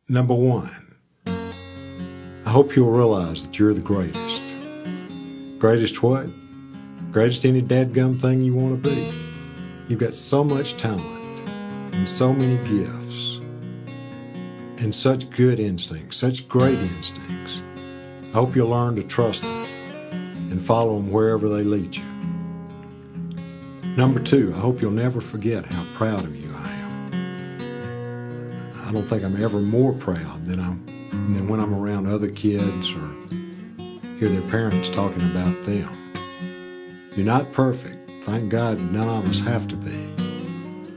Number 1, I hope you'll realize that you're the greatest. Greatest what? Greatest any dadgum thing you want to be. You've got so much talent and so many gifts and such good instincts, such great instincts. I hope you'll learn to trust them and follow them wherever they lead you. Number 2, I hope you'll never forget how proud of you I am. I don't think I'm ever more proud than when I'm around other kids or hear their parents talking about them. You're not perfect. Thank God none of us have to be.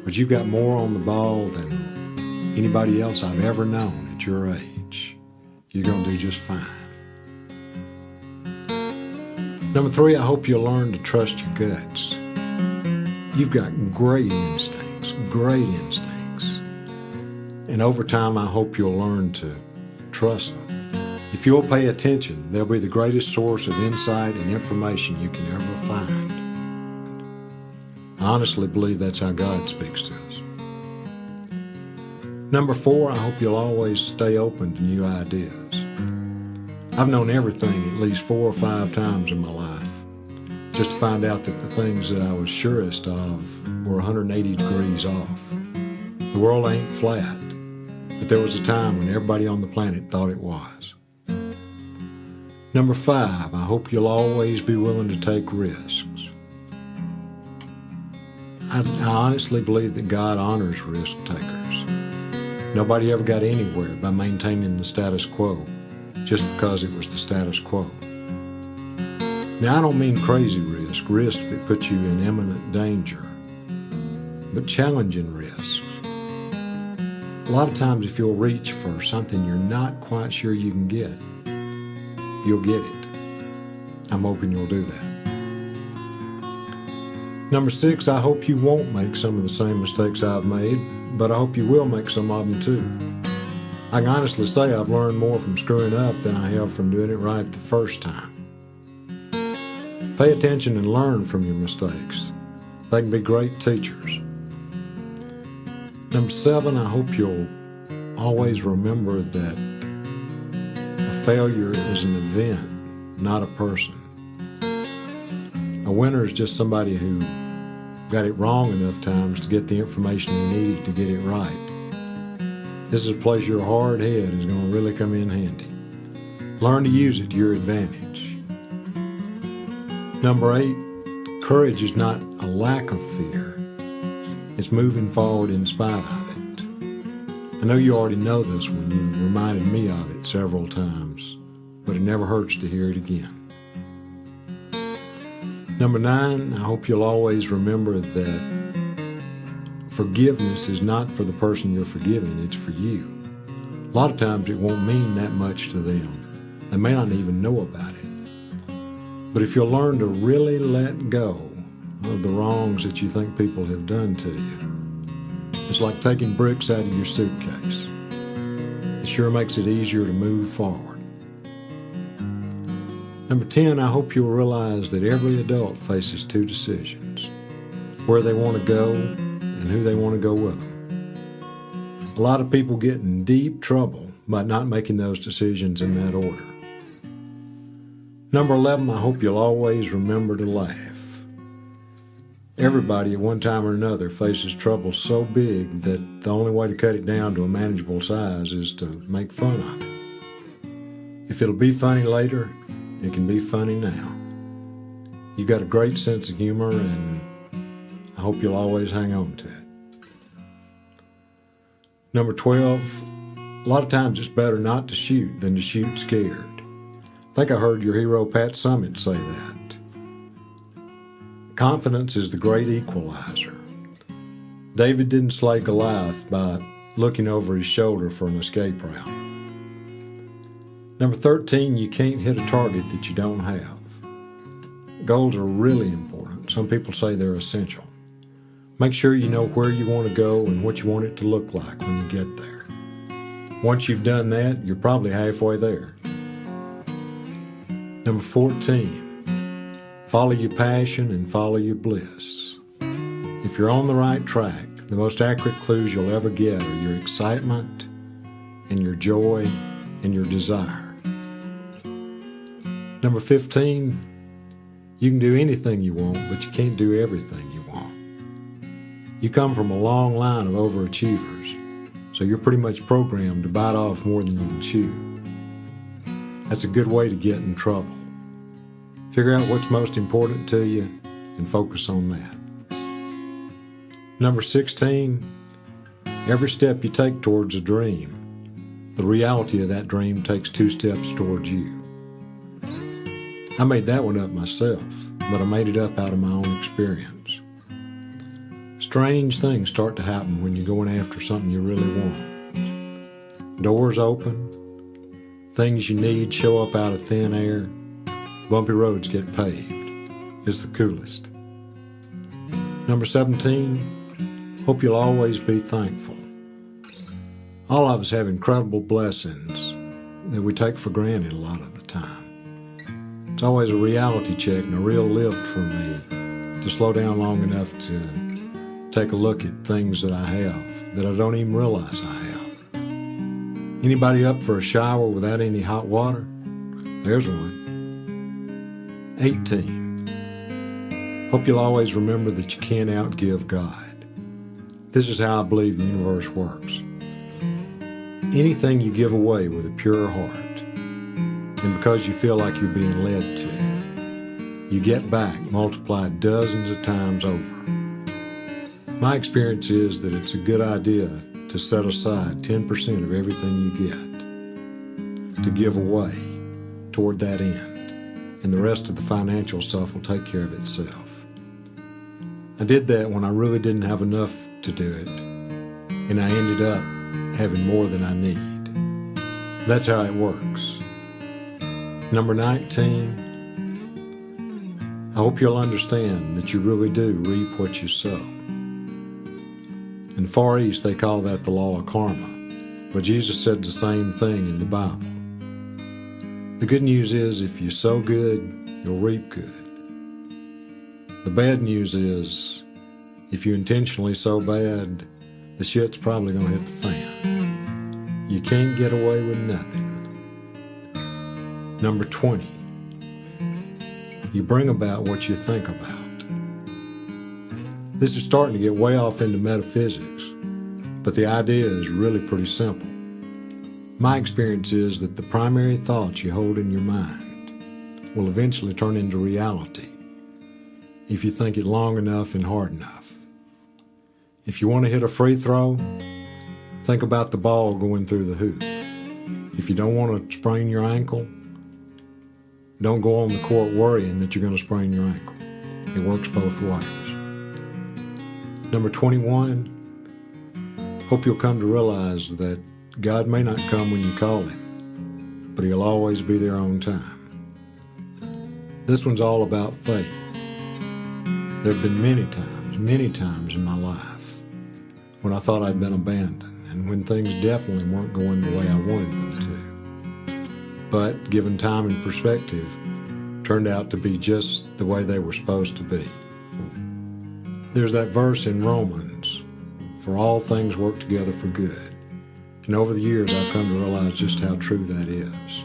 But you've got more on the ball than anybody else I've ever known at your age. You're going to do just fine. Number 3, I hope you'll learn to trust your guts. You've got great instincts, great instincts. And over time, I hope you'll learn to trust them. If you'll pay attention, they'll be the greatest source of insight and information you can ever find. I honestly believe that's how God speaks to us. Number 4, I hope you'll always stay open to new ideas. I've known everything at least 4 or 5 times in my life, just to find out that the things that I was surest of were 180 degrees off. The world ain't flat, but there was a time when everybody on the planet thought it was. Number 5, I hope you'll always be willing to take risks. I honestly believe that God honors risk takers. Nobody ever got anywhere by maintaining the status quo just because it was the status quo. Now, I don't mean crazy risk that puts you in imminent danger, but challenging risks. A lot of times if you'll reach for something you're not quite sure you can get, you'll get it. I'm hoping you'll do that. Number 6, I hope you won't make some of the same mistakes I've made, but I hope you will make some of them too. I can honestly say I've learned more from screwing up than I have from doing it right the first time. Pay attention and learn from your mistakes. They can be great teachers. Number 7, I hope you'll always remember that a failure is an event, not a person. A winner is just somebody who got it wrong enough times to get the information he needed to get it right. This is a place your hard head is going to really come in handy. Learn to use it to your advantage. Number 8, courage is not a lack of fear. It's moving forward in spite of it. I know you already know this one. You reminded me of it several times, but it never hurts to hear it again. Number 9, I hope you'll always remember that forgiveness is not for the person you're forgiving, it's for you. A lot of times it won't mean that much to them. They may not even know about it. But if you'll learn to really let go of the wrongs that you think people have done to you, it's like taking bricks out of your suitcase. It sure makes it easier to move forward. Number 10, I hope you'll realize that every adult faces 2 decisions: where they want to go and who they want to go with them. A lot of people get in deep trouble by not making those decisions in that order. Number 11, I hope you'll always remember to laugh. Everybody at one time or another faces trouble so big that the only way to cut it down to a manageable size is to make fun of it. If it'll be funny later, it can be funny now. You've got a great sense of humor, and I hope you'll always hang on to it. Number 12, a lot of times it's better not to shoot than to shoot scared. I think I heard your hero Pat Summitt say that. Confidence is the great equalizer. David didn't slay Goliath by looking over his shoulder for an escape route. Number 13, you can't hit a target that you don't have. Goals are really important. Some people say they're essential. Make sure you know where you want to go and what you want it to look like when you get there. Once you've done that, you're probably halfway there. Number 14, follow your passion and follow your bliss. If you're on the right track, the most accurate clues you'll ever get are your excitement and your joy and your desire. Number 15, you can do anything you want, but you can't do everything you want. You come from a long line of overachievers, so you're pretty much programmed to bite off more than you can chew. That's a good way to get in trouble. Figure out what's most important to you and focus on that. Number 16, every step you take towards a dream, the reality of that dream takes 2 steps towards you. I made that one up myself, but I made it up out of my own experience. Strange things start to happen when you're going after something you really want. Doors open, things you need show up out of thin air, bumpy roads get paved. It's the coolest. Number 17, hope you'll always be thankful. All of us have incredible blessings that we take for granted a lot of the time. It's always a reality check and a real lift for me to slow down long enough to take a look at things that I have that I don't even realize I have. Anybody up for a shower without any hot water? There's one. 18. Hope you'll always remember that you can't outgive God. This is how I believe the universe works. Anything you give away with a pure heart, and because you feel like you're being led to, you get back multiplied dozens of times over. My experience is that it's a good idea to set aside 10% of everything you get to give away toward that end, and the rest of the financial stuff will take care of itself. I did that when I really didn't have enough to do it, and I ended up having more than I need. That's how it works. Number 19, I hope you'll understand that you really do reap what you sow. In the Far East, they call that the law of karma, but Jesus said the same thing in the Bible. The good news is if you sow good, you'll reap good. The bad news is if you intentionally sow bad, the shit's probably going to hit the fan. You can't get away with nothing. Number 20, you bring about what you think about. This is starting to get way off into metaphysics, but the idea is really pretty simple. My experience is that the primary thoughts you hold in your mind will eventually turn into reality if you think it long enough and hard enough. If you want to hit a free throw, think about the ball going through the hoop. If you don't want to sprain your ankle, don't go on the court worrying that you're going to sprain your ankle. It works both ways. Number 21, hope you'll come to realize that God may not come when you call Him, but He'll always be there on time. This one's all about faith. There have been many times in my life when I thought I'd been abandoned and when things definitely weren't going the way I wanted them to. But given time and perspective, turned out to be just the way they were supposed to be. There's that verse in Romans, for all things work together for good. And over the years, I've come to realize just how true that is.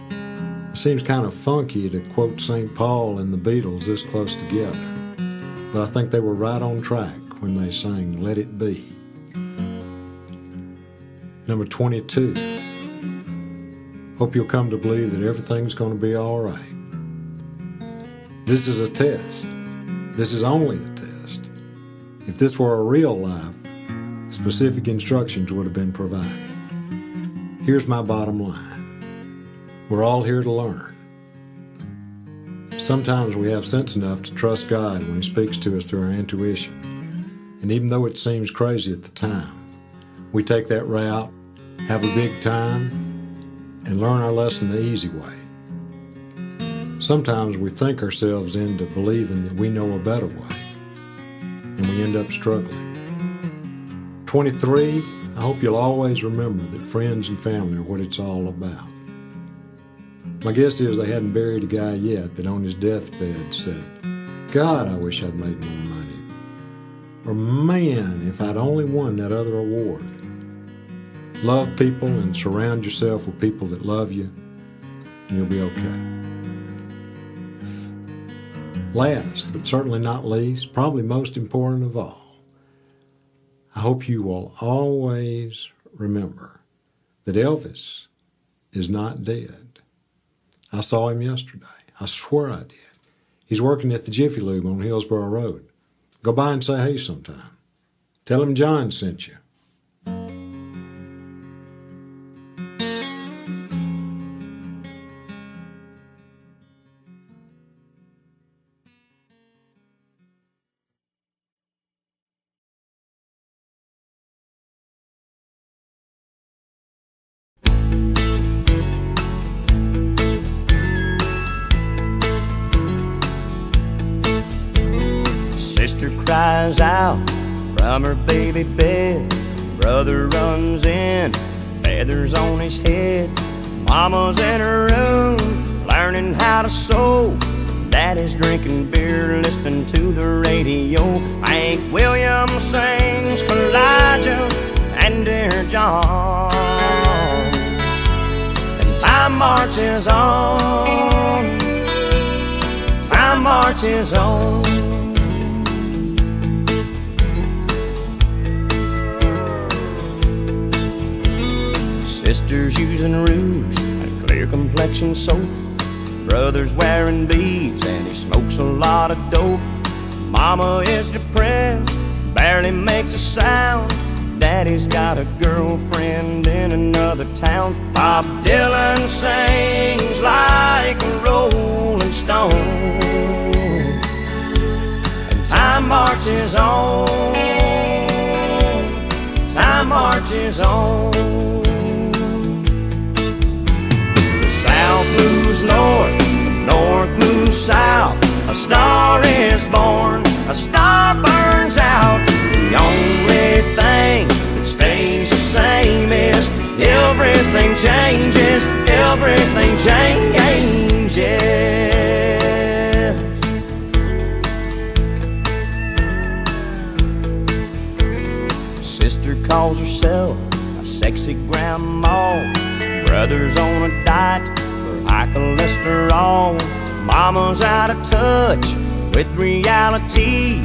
It seems kind of funky to quote St. Paul and the Beatles this close together, but I think they were right on track when they sang, "Let It Be." Number 22, hope you'll come to believe that everything's going to be all right. This is a test. This is only a test. If this were a real life, specific instructions would have been provided. Here's my bottom line. We're all here to learn. Sometimes we have sense enough to trust God when He speaks to us through our intuition. And even though it seems crazy at the time, we take that route, have a big time, and learn our lesson the easy way. Sometimes we think ourselves into believing that we know a better way, and we end up struggling. 23, I hope you'll always remember that friends and family are what it's all about. My guess is they hadn't buried a guy yet that on his deathbed said, "God, I wish I'd made more money." Or, "Man, if I'd only won that other award." Love people and surround yourself with people that love you, and you'll be okay. Last, but certainly not least, probably most important of all, I hope you will always remember that Elvis is not dead. I saw him yesterday. I swear I did. He's working at the Jiffy Lube on Hillsborough Road. Go by and say hey sometime. Tell him John sent you. Sister cries out from her baby bed. Brother runs in, feathers on his head. Mama's in her room, learning how to sew. Daddy's drinking beer, listening to the radio. Hank Williams sings Elijah and Dear John. And time marches on, time marches on. Sister's using rouge and clear complexion soap. Brother's wearing beads and he smokes a lot of dope. Mama is depressed, barely makes a sound. Daddy's got a girlfriend in another town. Bob Dylan sings like a rolling stone. And time marches on, time marches on. South moves north, north moves south. A star is born, a star burns out. The only thing that stays the same is everything changes, everything changes. Sister calls herself a sexy grandma. Brother's on a diet for high cholesterol. Mama's out of touch with reality.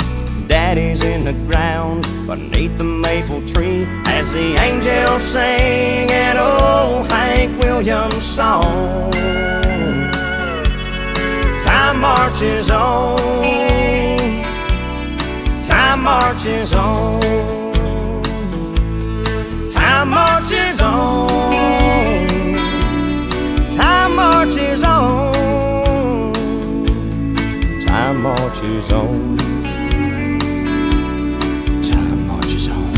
Daddy's in the ground beneath the maple tree as the angels sing an old Hank Williams song. Time marches on, time marches on, time marches on, time marches on, time marches on, time marches on.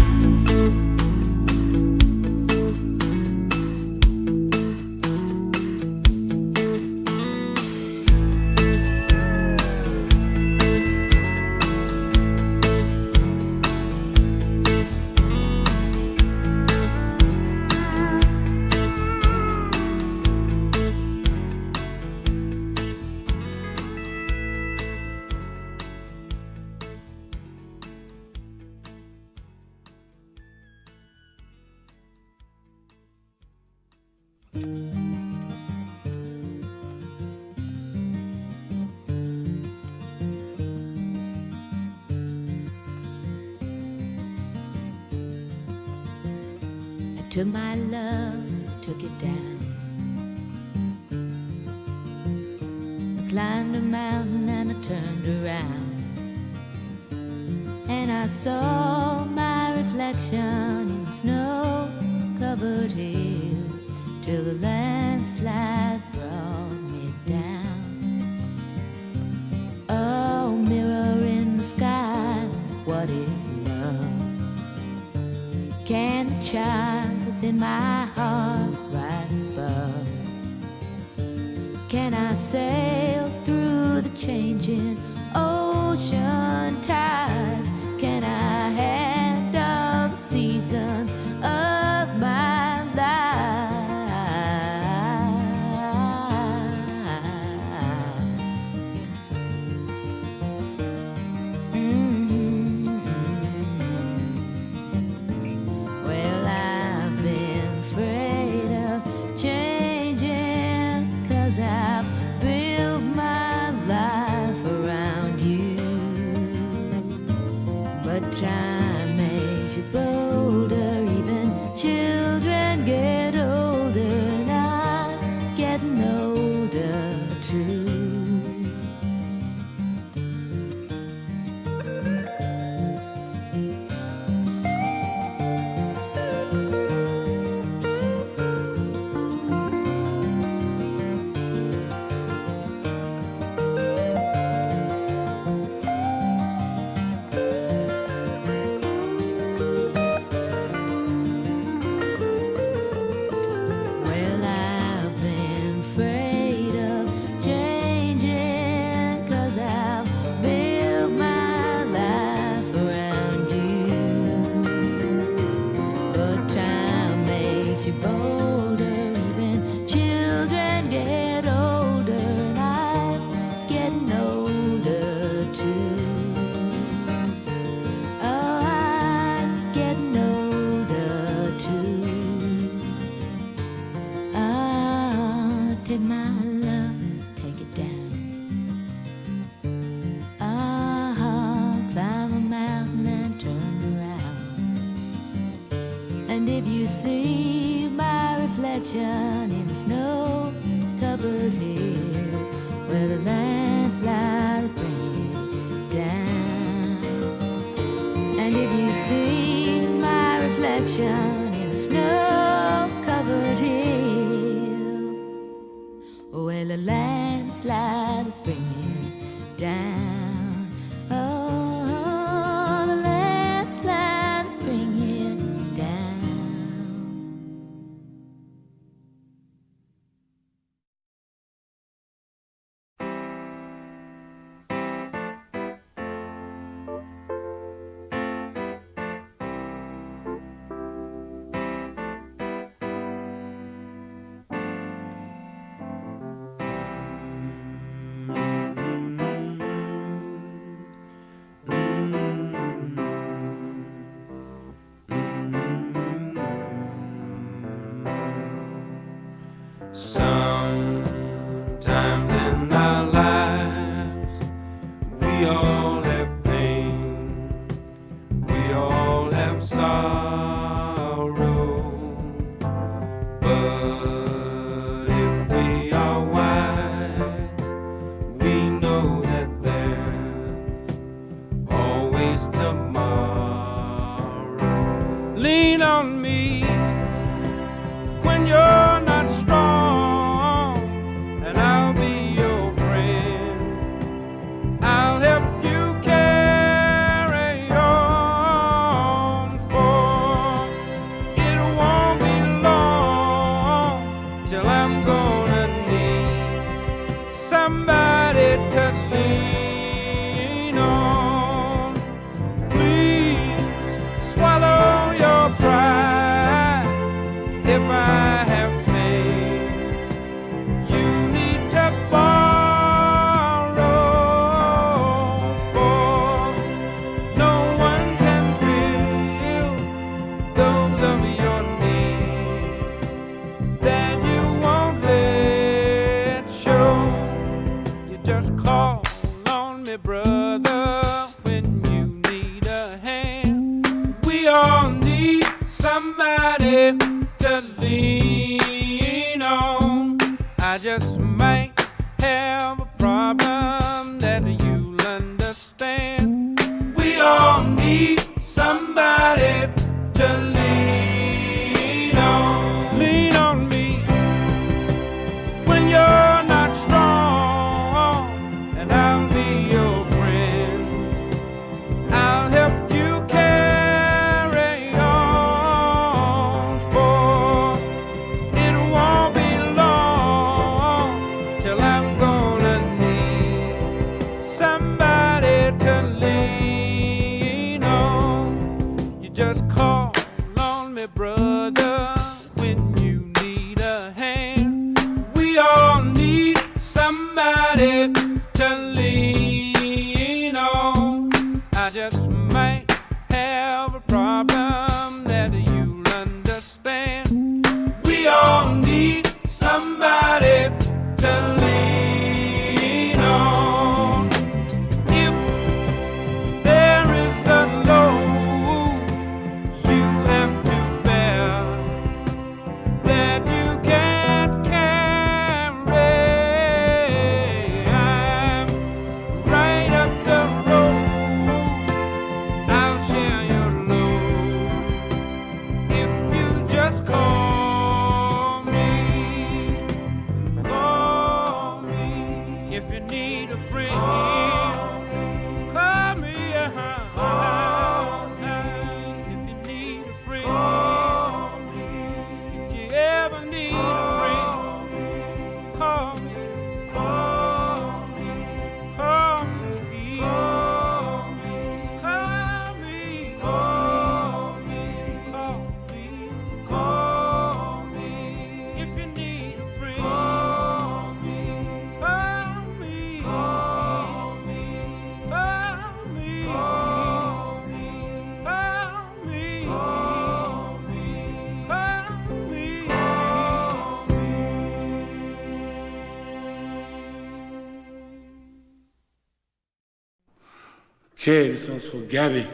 Took my love, took it down. I climbed a mountain and I turned around, and I saw my reflection in snow-covered hills till the landslide brought me down. Oh, mirror in the sky, what is love? Can the child within my heart rise above? Can I sail through the changing ocean tides? Can I handle the seasons of my life? Well, I've been Take my love, take it down. Climb a mountain and turn around. And if you see my reflection in the snow-covered hills, where the landslide bring it down. And if you see my reflection in the snow-covered hills, well, the landslide will bring it down. Oh, the landslide will bring it down. Sometimes in our lives we all have pain, we all have sorrow, but if we are wise, we know that there's always tomorrow. Lean on me when you're not strong, and I'll be your friend. I'll help you carry on, for it won't be long till I'm gonna need somebody to lean on. Please swallow your pride. If I have things you need to borrow, for no one can fill those of your needs that you won't let show. You just call on me, brother, when you need a hand. We all need somebody to lean on. I just might have a problem that you'll understand. We all need somebody to lean on. Lean on me when you're not strong, and I'll be your friend. I'll help you carry on, for it won't be long Okay, this one's for Gabby.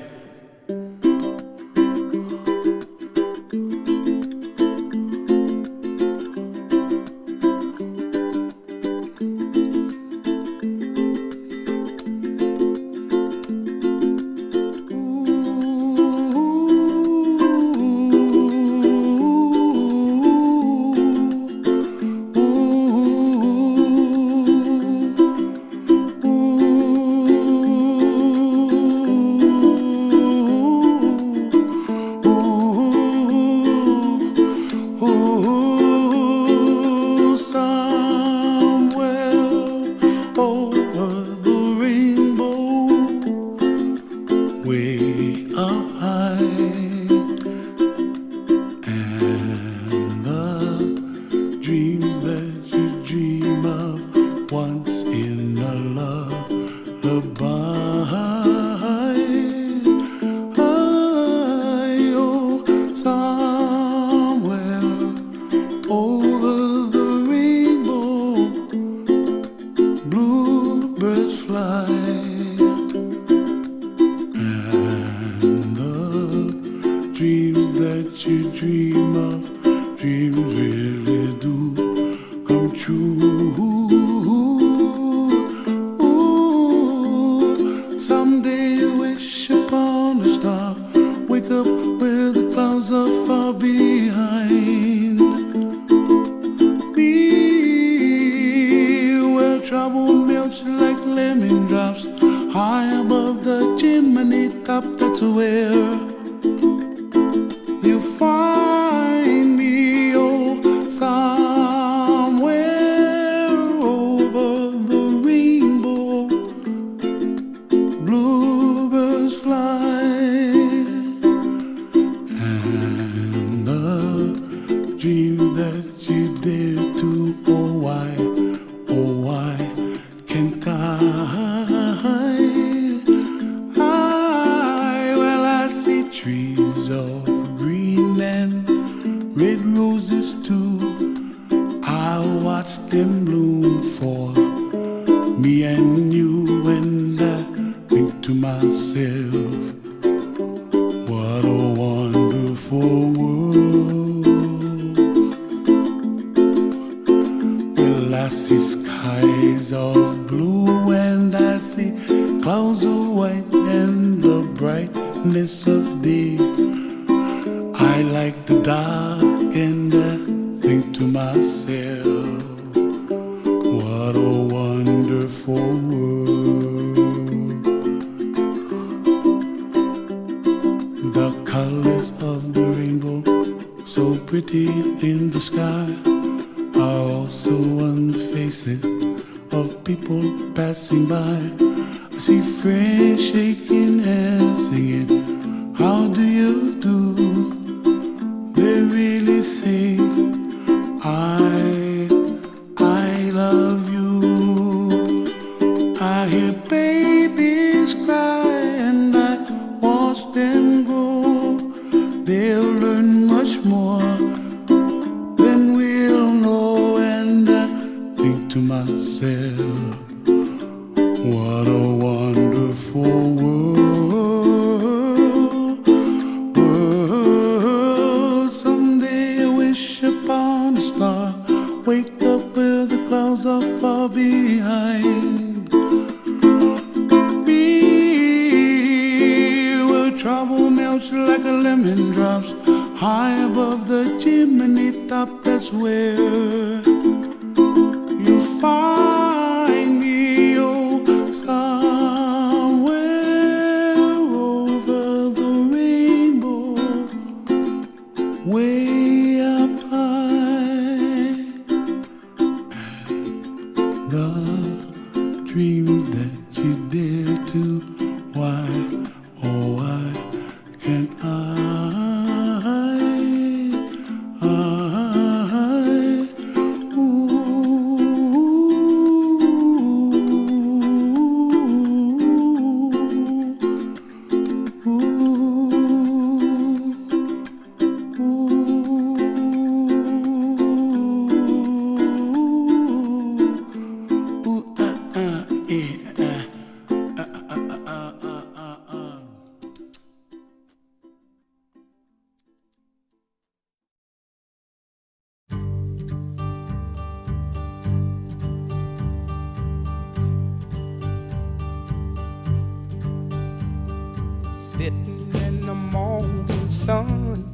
sitting in the morning sun.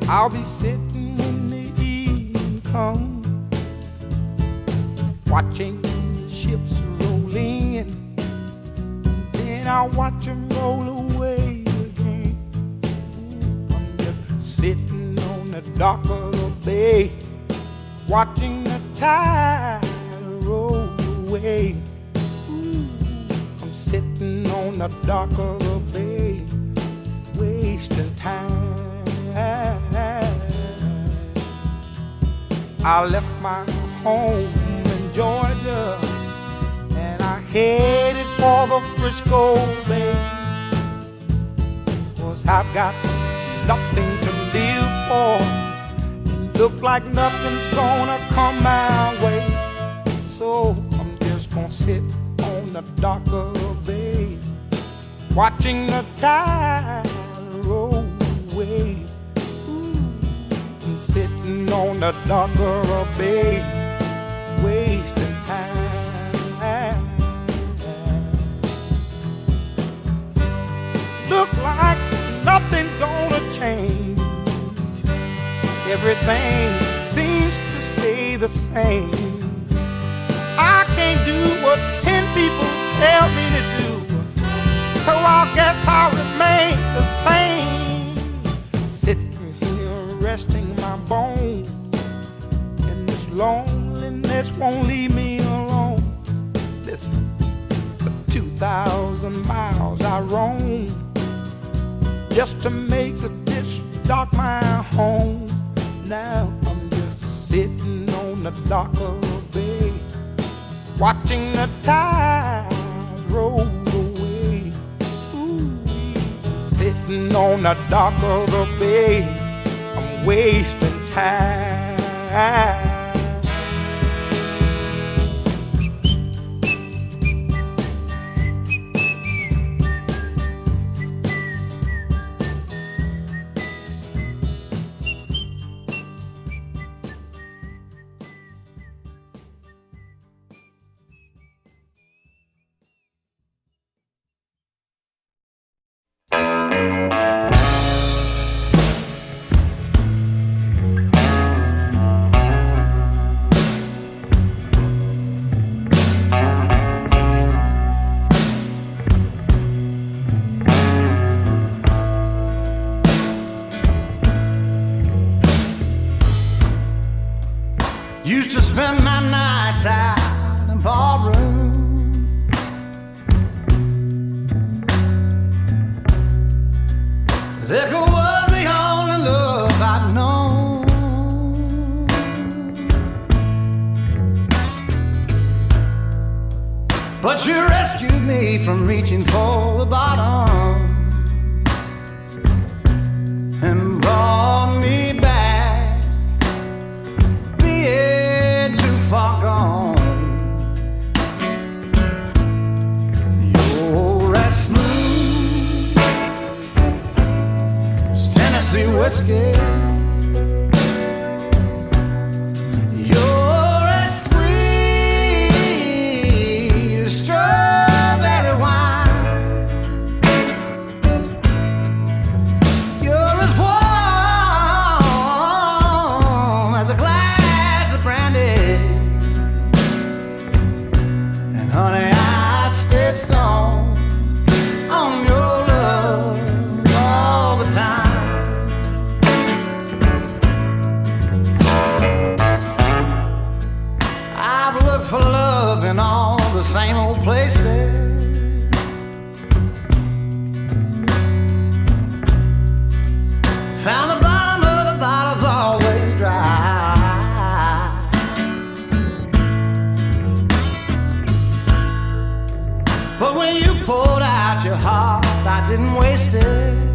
I'll be sitting when the evening comes, watching the ships roll in, then I'll watch them roll away again. I'm just sitting on the dock of the bay, watching the tide roll away. I'm sitting on the dock of the bay, wasting time. I left my home in Georgia and I headed for the Frisco Bay, 'cause I've got nothing to live for and look like nothing's gonna come my way. So I'm just gonna sit on the dock of the bay, watching the tide roll away. I'm sitting on the dock of the bay, wasting time. Look like nothing's gonna change. Everything seems to stay the same. I can't do what 10 people tell me to do, so I guess I'll remain the same. Sitting here resting my bones, and this loneliness won't leave me alone. Listen, for 2,000 miles I roam just to make this dock my home. Now I'm just sitting on the dock of the bay, watching the tides roll away. Ooh, I'm sitting on the dock of the bay, I'm wasting time. Used to spend my nights out in ballroom, liquor was the only love I'd known. But you rescued me from reaching for the bottom and brought me back, being too far gone. You're as smooth as Tennessee whiskey. You're as sweet as strawberry wine. You're as warm as a glass of brandy. And honey, I stay stoned on your love all the time. I've looked for love in all the same old places, found the bottom of the bottle's always dry. But when you poured out your heart, I didn't waste it.